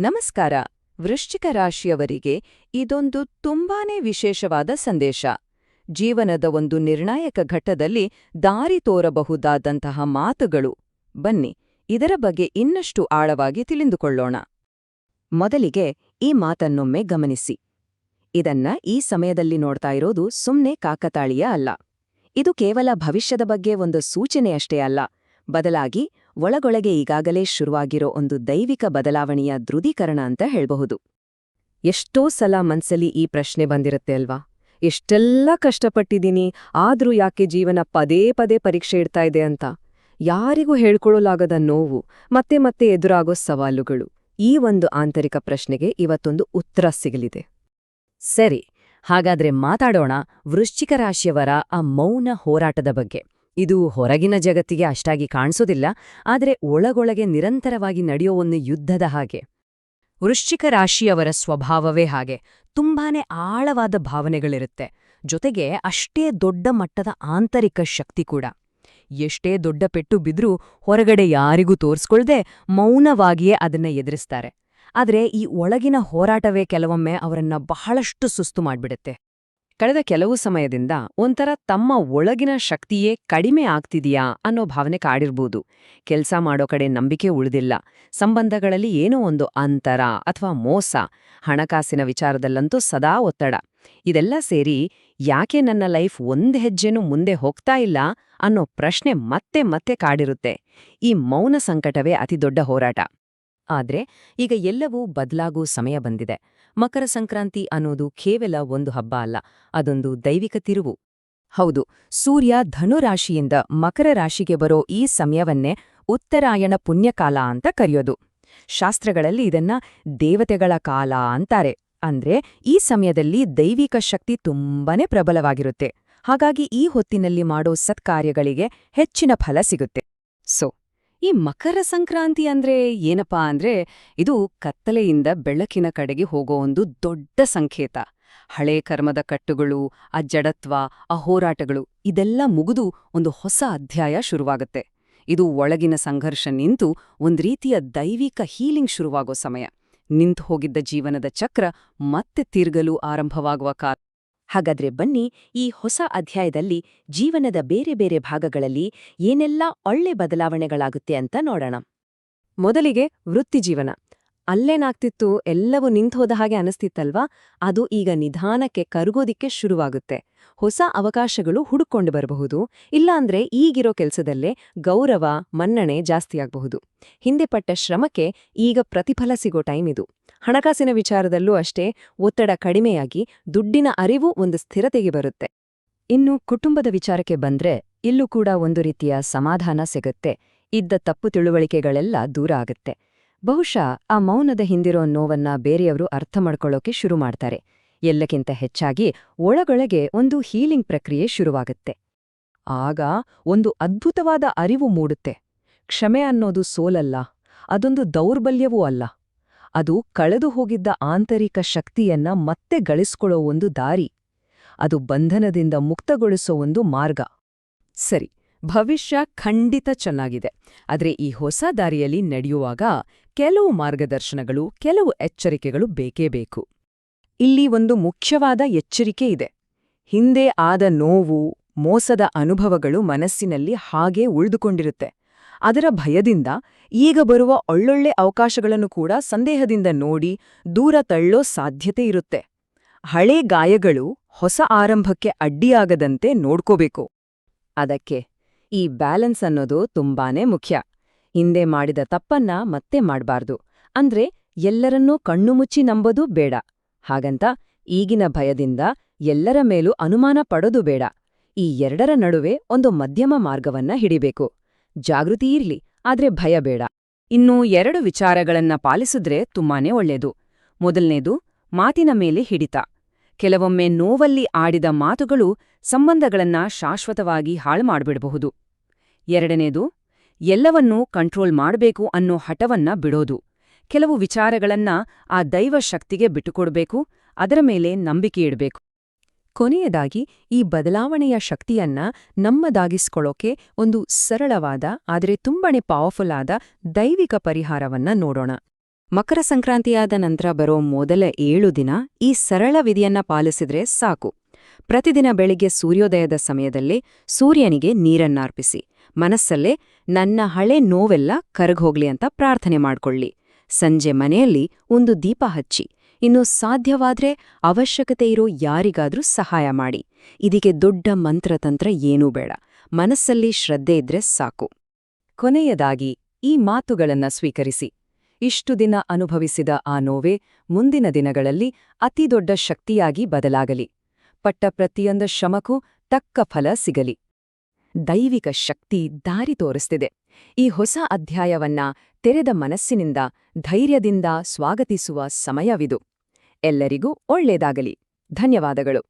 ನಮಸ್ಕಾರ. ವೃಶ್ಚಿಕ ರಾಶಿಯವರಿಗೆ ಇದೊಂದು ತುಂಬಾನೇ ವಿಶೇಷವಾದ ಸಂದೇಶ. ಜೀವನದ ಒಂದು ನಿರ್ಣಾಯಕ ಘಟ್ಟದಲ್ಲಿ ದಾರಿ ತೋರಬಹುದಾದಂತಹ ಮಾತುಗಳು. ಬನ್ನಿ, ಇದರ ಬಗ್ಗೆ ಇನ್ನಷ್ಟು ಆಳವಾಗಿ ತಿಳಿದುಕೊಳ್ಳೋಣ. ಮೊದಲಿಗೆ ಈ ಮಾತನ್ನೊಮ್ಮೆ ಗಮನಿಸಿ. ಇದನ್ನ ಈ ಸಮಯದಲ್ಲಿ ನೋಡ್ತಾ ಇರೋದು ಸುಮ್ನೆ ಕಾಕತಾಳೀಯ ಅಲ್ಲ. ಇದು ಕೇವಲ ಭವಿಷ್ಯದ ಬಗ್ಗೆ ಒಂದು ಸೂಚನೆಯಷ್ಟೇ ಅಲ್ಲ, ಬದಲಾಗಿ ಒಳಗೊಳಗೆ ಈಗಾಗಲೇ ಶುರುವಾಗಿರೋ ಒಂದು ದೈವಿಕ ಬದಲಾವಣೆಯ ಧೃವೀಕರಣ ಅಂತ ಹೇಳ್ಬಹುದು. ಎಷ್ಟೋ ಸಲ ಮನ್ಸಲ್ಲಿ ಈ ಪ್ರಶ್ನೆ ಬಂದಿರುತ್ತೆ ಅಲ್ವಾ? ಎಷ್ಟೆಲ್ಲ ಕಷ್ಟಪಟ್ಟಿದ್ದೀನಿ, ಆದ್ರೂ ಯಾಕೆ ಜೀವನ ಪದೇ ಪದೇ ಪರೀಕ್ಷೆ ಇಡ್ತಾ ಇದೆ ಅಂತ. ಯಾರಿಗೂ ಹೇಳ್ಕೊಳ್ಳಲಾಗದ ನೋವು, ಮತ್ತೆ ಮತ್ತೆ ಎದುರಾಗೋ ಸವಾಲುಗಳು. ಈ ಒಂದು ಆಂತರಿಕ ಪ್ರಶ್ನೆಗೆ ಇವತ್ತೊಂದು ಉತ್ತರ ಸಿಗಲಿದೆ. ಸರಿ, ಹಾಗಾದ್ರೆ ಮಾತಾಡೋಣ ವೃಶ್ಚಿಕ ರಾಶಿಯವರ ಆ ಮೌನ ಹೋರಾಟದ ಬಗ್ಗೆ. ಇದು ಹೊರಗಿನ ಜಗತ್ತಿಗೆ ಅಷ್ಟಾಗಿ ಕಾಣಿಸೋದಿಲ್ಲ, ಆದರೆ ಒಳಗೊಳಗೆ ನಿರಂತರವಾಗಿ ನಡೆಯೋ ಒಂದು ಯುದ್ಧದ ಹಾಗೆ. ವೃಶ್ಚಿಕ ರಾಶಿಯವರ ಸ್ವಭಾವವೇ ಹಾಗೆ. ತುಂಬಾನೇ ಆಳವಾದ ಭಾವನೆಗಳಿರುತ್ತೆ, ಜೊತೆಗೆ ಅಷ್ಟೇ ದೊಡ್ಡ ಮಟ್ಟದ ಆಂತರಿಕ ಶಕ್ತಿ ಕೂಡ. ಎಷ್ಟೇ ದೊಡ್ಡ ಪೆಟ್ಟು ಬಿದ್ರೂ ಹೊರಗಡೆ ಯಾರಿಗೂ ತೋರ್ಸ್ಕೊಳ್ದೆ ಮೌನವಾಗಿಯೇ ಅದನ್ನ ಎದುರಿಸ್ತಾರೆ. ಆದ್ರೆ ಈ ಒಳಗಿನ ಹೋರಾಟವೇ ಕೆಲವೊಮ್ಮೆ ಅವರನ್ನ ಬಹಳಷ್ಟು ಸುಸ್ತು ಮಾಡ್ಬಿಡುತ್ತೆ. ಕಳೆದ ಕೆಲವು ಸಮಯದಿಂದ ಒಂಥರ ತಮ್ಮ ಒಳಗಿನ ಶಕ್ತಿಯೇ ಕಡಿಮೆ ಆಗ್ತಿದೆಯಾ ಅನ್ನೋ ಭಾವನೆ ಕಾಡಿರ್ಬೋದು. ಕೆಲ್ಸ ಮಾಡೋ ಕಡೆ ನಂಬಿಕೆ ಉಳಿದಿಲ್ಲ, ಸಂಬಂಧಗಳಲ್ಲಿ ಏನೋ ಒಂದು ಅಂತರ ಅಥವಾ ಮೋಸ, ಹಣಕಾಸಿನ ವಿಚಾರದಲ್ಲಂತೂ ಸದಾ ಒತ್ತಡ. ಇದೆಲ್ಲ ಸೇರಿ ಯಾಕೆ ನನ್ನ ಲೈಫ್ ಒಂದ್ ಹೆಜ್ಜೆನೂ ಮುಂದೆ ಹೋಗ್ತಾ ಇಲ್ಲ ಅನ್ನೋ ಪ್ರಶ್ನೆ ಮತ್ತೆ ಮತ್ತೆ ಕಾಡಿರುತ್ತೆ. ಈ ಮೌನ ಸಂಕಟವೇ ಅತಿದೊಡ್ಡ ಹೋರಾಟ. ಆದ್ರೆ ಈಗ ಎಲ್ಲವೂ ಬದಲಾಗೋ ಸಮಯ ಬಂದಿದೆ. ಮಕರ ಸಂಕ್ರಾಂತಿ ಅನ್ನೋದು ಕೇವಲ ಒಂದು ಹಬ್ಬ ಅಲ್ಲ, ಅದೊಂದು ದೈವಿಕ ತಿರುವು. ಹೌದು, ಸೂರ್ಯ ಧನುರಾಶಿಯಿಂದ ಮಕರ ರಾಶಿಗೆ ಬರೋ ಈ ಸಮಯವನ್ನೇ ಉತ್ತರಾಯಣ ಪುಣ್ಯಕಾಲ ಅಂತ ಕರೆಯೋದು. ಶಾಸ್ತ್ರಗಳಲ್ಲಿ ಇದನ್ನ ದೇವತೆಗಳ ಕಾಲ ಅಂತಾರೆ. ಅಂದ್ರೆ ಈ ಸಮಯದಲ್ಲಿ ದೈವಿಕ ಶಕ್ತಿ ತುಂಬಾನೇ ಪ್ರಬಲವಾಗಿರುತ್ತೆ. ಹಾಗಾಗಿ ಈ ಹೊತ್ತಿನಲ್ಲಿ ಮಾಡೋ ಸತ್ಕಾರ್ಯಗಳಿಗೆ ಹೆಚ್ಚಿನ ಫಲ ಸಿಗುತ್ತೆ. ಈ ಮಕರ ಸಂಕ್ರಾಂತಿ ಅಂದ್ರೆ ಏನಪ್ಪಾ ಅಂದ್ರೆ, ಇದು ಕತ್ತಲೆಯಿಂದ ಬೆಳಕಿನ ಕಡೆಗೆ ಹೋಗೋ ಒಂದು ದೊಡ್ಡ ಸಂಕೇತ. ಹಳೇ ಕರ್ಮದ ಕಟ್ಟುಗಳು, ಆ ಜಡತ್ವ, ಆ ಹೋರಾಟಗಳು ಇದೆಲ್ಲ ಮುಗಿದು ಒಂದು ಹೊಸ ಅಧ್ಯಾಯ ಶುರುವಾಗುತ್ತೆ. ಇದು ಒಳಗಿನ ಸಂಘರ್ಷ ನಿಂತು ಒಂದ್ ರೀತಿಯ ದೈವಿಕ ಹೀಲಿಂಗ್ ಶುರುವಾಗೋ ಸಮಯ. ನಿಂತು ಹೋಗಿದ್ದ ಜೀವನದ ಚಕ್ರ ಮತ್ತೆ ತಿರುಗಲು ಆರಂಭವಾಗುವ ಕಾಲ. ಹಾಗಾದ್ರೆ ಬನ್ನಿ, ಈ ಹೊಸ ಅಧ್ಯಾಯದಲ್ಲಿ ಜೀವನದ ಬೇರೆ ಬೇರೆ ಭಾಗಗಳಲ್ಲಿ ಏನೆಲ್ಲ ಒಳ್ಳೆ ಬದಲಾವಣೆಗಳಾಗುತ್ತೆ ಅಂತ ನೋಡೋಣ. ಮೊದಲಿಗೆ ವೃತ್ತಿಜೀವನ. ಅಲ್ಲೇನಾಗ್ತಿತ್ತು, ಎಲ್ಲವೂ ನಿಂತೋದ ಹಾಗೆ ಅನಿಸ್ತಿತ್ತಲ್ವಾ? ಅದು ಈಗ ನಿಧಾನಕ್ಕೆ ಕರಗೋದಿಕ್ಕೆ ಶುರುವಾಗುತ್ತೆ. ಹೊಸ ಅವಕಾಶಗಳು ಹುಡುಕೊಂಡು ಬರಬಹುದು, ಇಲ್ಲಾಂದ್ರೆ ಈಗಿರೋ ಕೆಲ್ಸದಲ್ಲೇ ಗೌರವ, ಮನ್ನಣೆ ಜಾಸ್ತಿಯಾಗಬಹುದು. ಹಿಂದೆ ಪಟ್ಟ ಶ್ರಮಕ್ಕೆ ಈಗ ಪ್ರತಿಫಲ ಸಿಗೋ ಟೈಮ್ ಇದು. ಹಣಕಾಸಿನ ವಿಚಾರದಲ್ಲೂ ಅಷ್ಟೇ, ಒತ್ತಡ ಕಡಿಮೆಯಾಗಿ ದುಡ್ಡಿನ ಅರಿವು ಒಂದು ಸ್ಥಿರತೆಗೆ ಬರುತ್ತೆ. ಇನ್ನು ಕುಟುಂಬದ ವಿಚಾರಕ್ಕೆ ಬಂದ್ರೆ ಇಲ್ಲೂ ಕೂಡ ಒಂದು ರೀತಿಯ ಸಮಾಧಾನ ಸಿಗುತ್ತೆ. ಇದ್ದ ತಪ್ಪು ತಿಳುವಳಿಕೆಗಳೆಲ್ಲ ದೂರ ಆಗುತ್ತೆ. ಬಹುಶಃ ಆ ಮೌನದ ಹಿಂದಿರೋ ನೋವನ್ನ ಬೇರೆಯವರು ಅರ್ಥ ಮಾಡ್ಕೊಳ್ಳೋಕೆ ಶುರು ಮಾಡ್ತಾರೆ. ಎಲ್ಲಕ್ಕಿಂತ ಹೆಚ್ಚಾಗಿ ಒಳಗೊಳಗೆ ಒಂದು ಹೀಲಿಂಗ್ ಪ್ರಕ್ರಿಯೆ ಶುರುವಾಗುತ್ತೆ. ಆಗ ಒಂದು ಅದ್ಭುತವಾದ ಅರಿವು ಮೂಡುತ್ತೆ. ಕ್ಷಮೆ ಅನ್ನೋದು ಸೋಲಲ್ಲ, ಅದೊಂದು ದೌರ್ಬಲ್ಯವೂ ಅಲ್ಲ. ಅದು ಕಳೆದು ಹೋಗಿದ್ದ ಆಂತರಿಕ ಶಕ್ತಿಯನ್ನ ಮತ್ತೆ ಗಳಿಸ್ಕೊಳ್ಳೋ ಒಂದು ದಾರಿ. ಅದು ಬಂಧನದಿಂದ ಮುಕ್ತಗೊಳಿಸೋ ಒಂದು ಮಾರ್ಗ. ಸರಿ, ಭವಿಷ್ಯ ಖಂಡಿತ ಚೆನ್ನಾಗಿದೆ. ಆದ್ರೆ ಈ ಹೊಸ ದಾರಿಯಲ್ಲಿ ನಡೆಯುವಾಗ ಕೆಲವು ಮಾರ್ಗದರ್ಶನಗಳು, ಕೆಲವು ಎಚ್ಚರಿಕೆಗಳು ಬೇಕೇ ಬೇಕು. ಇಲ್ಲಿ ಒಂದು ಮುಖ್ಯವಾದ ಎಚ್ಚರಿಕೆ ಇದೆ. ಹಿಂದೆ ಆದ ನೋವು, ಮೋಸದ ಅನುಭವಗಳು ಮನಸ್ಸಿನಲ್ಲಿ ಹಾಗೇ ಉಳಿದುಕೊಂಡಿರುತ್ತೆ. ಅದರ ಭಯದಿಂದ ಈಗ ಬರುವ ಒಳ್ಳೊಳ್ಳೆ ಅವಕಾಶಗಳನ್ನು ಕೂಡ ಸಂದೇಹದಿಂದ ನೋಡಿ ದೂರ ತಳ್ಳೋ ಸಾಧ್ಯತೆ ಇರುತ್ತೆ. ಹಳೇ ಗಾಯಗಳು ಹೊಸ ಆರಂಭಕ್ಕೆ ಅಡ್ಡಿಯಾಗದಂತೆ ನೋಡ್ಕೋಬೇಕು. ಅದಕ್ಕೆ ಈ ಬ್ಯಾಲೆನ್ಸ್ ಅನ್ನೋದು ತುಂಬಾನೇ ಮುಖ್ಯ. ಹಿಂದೆ ಮಾಡಿದ ತಪ್ಪನ್ನ ಮತ್ತೆ ಮಾಡ್ಬಾರ್ದು. ಅಂದ್ರೆ ಎಲ್ಲರನ್ನೂ ಕಣ್ಣುಮುಚ್ಚಿ ನಂಬೋದು ಬೇಡ. ಹಾಗಂತ ಈಗಿನ ಭಯದಿಂದ ಎಲ್ಲರ ಮೇಲೂ ಅನುಮಾನ ಪಡೋದು ಬೇಡ. ಈ ಎರಡರ ನಡುವೆ ಒಂದು ಮಧ್ಯಮ ಮಾರ್ಗವನ್ನ ಹಿಡಿಬೇಕು. ಜಾಗೃತಿ ಇರ್ಲಿ, ಆದ್ರೆ ಭಯ ಬೇಡ. ಇನ್ನೂ 2 ವಿಚಾರಗಳನ್ನ ಪಾಲಿಸಿದ್ರೆ ತುಂಬಾನೇ ಒಳ್ಳೇದು. ಮೊದಲನೇದು, ಮಾತಿನ ಮೇಲೆ ಹಿಡಿತ. ಕೆಲವೊಮ್ಮೆ ನೋವಲ್ಲಿ ಆಡಿದ ಮಾತುಗಳು ಸಂಬಂಧಗಳನ್ನ ಶಾಶ್ವತವಾಗಿ ಹಾಳು ಮಾಡ್ಬಿಡಬಹುದು. ಎರಡನೇದು, ಎಲ್ಲವನ್ನೂ ಕಂಟ್ರೋಲ್ ಮಾಡ್ಬೇಕು ಅನ್ನೋ ಹಠವನ್ನ ಬಿಡೋದು. ಕೆಲವು ವಿಚಾರಗಳನ್ನ ಆ ದೈವ ಶಕ್ತಿಗೆ ಬಿಟ್ಟುಕೊಡ್ಬೇಕು, ಅದರ ಮೇಲೆ ನಂಬಿಕೆ ಇಡಬೇಕು. ಕೊನೆಯದಾಗಿ ಈ ಬದಲಾವಣೆಯ ಶಕ್ತಿಯನ್ನ ನಮ್ಮದಾಗಿಸ್ಕೊಳ್ಳೋಕೆ ಒಂದು ಸರಳವಾದ ಆದರೆ ತುಂಬಾನೇ ಪವರ್ಫುಲ್ ಆದ ದೈವಿಕ ಪರಿಹಾರವನ್ನ ನೋಡೋಣ. ಮಕರ ಸಂಕ್ರಾಂತಿಯಾದ ನಂತರ ಬರೋ ಮೊದಲ 7 ದಿನ ಈ ಸರಳ ವಿಧಿಯನ್ನ ಪಾಲಿಸಿದ್ರೆ ಸಾಕು. ಪ್ರತಿದಿನ ಬೆಳಿಗ್ಗೆ ಸೂರ್ಯೋದಯದ ಸಮಯದಲ್ಲೇ ಸೂರ್ಯನಿಗೆ ನೀರನ್ನಾರ್ಪಿಸಿ, ಮನಸ್ಸಲ್ಲೇ ನನ್ನ ಹಳೆ ನೋವೆಲ್ಲ ಕರಗ್ಹೋಗ್ಲಿ ಅಂತ ಪ್ರಾರ್ಥನೆ ಮಾಡ್ಕೊಳ್ಳಿ. ಸಂಜೆ ಮನೆಯಲ್ಲಿ ಒಂದು ದೀಪ ಹಚ್ಚಿ, ಇನ್ನು ಸಾಧ್ಯವಾದ್ರೆ ಅವಶ್ಯಕತೆ ಇರೋ ಯಾರಿಗಾದ್ರೂ ಸಹಾಯ ಮಾಡಿ. ಇದಕ್ಕೆ ದೊಡ್ಡ ಮಂತ್ರತಂತ್ರ ಏನೂ ಬೇಡ, ಮನಸ್ಸಲ್ಲಿ ಶ್ರದ್ಧೆ ಇದ್ರೆ ಸಾಕು. ಕೊನೆಯದಾಗಿ ಈ ಮಾತುಗಳನ್ನ ಸ್ವೀಕರಿಸಿ. ಇಷ್ಟು ದಿನ ಅನುಭವಿಸಿದ ಆ ನೋವೇ ಮುಂದಿನ ದಿನಗಳಲ್ಲಿ ಅತಿದೊಡ್ಡ ಶಕ್ತಿಯಾಗಿ ಬದಲಾಗಲಿ. ಪಟ್ಟ ಪ್ರತಿಯೊಂದು ಶ್ರಮಕ್ಕೂ ತಕ್ಕ ಫಲ ಸಿಗಲಿ. ದೈವಿಕ ಶಕ್ತಿ ದಾರಿ ತೋರಿಸ್ತಿದೆ. ಈ ಹೊಸ ಅಧ್ಯಾಯವನ್ನ ತೆರೆದ ಮನಸ್ಸಿನಿಂದ, ಧೈರ್ಯದಿಂದ ಸ್ವಾಗತಿಸುವ ಸಮಯವಿದು. ಎಲ್ಲರಿಗೂ ಒಳ್ಳೆಯದಾಗಲಿ. ಧನ್ಯವಾದಗಳು.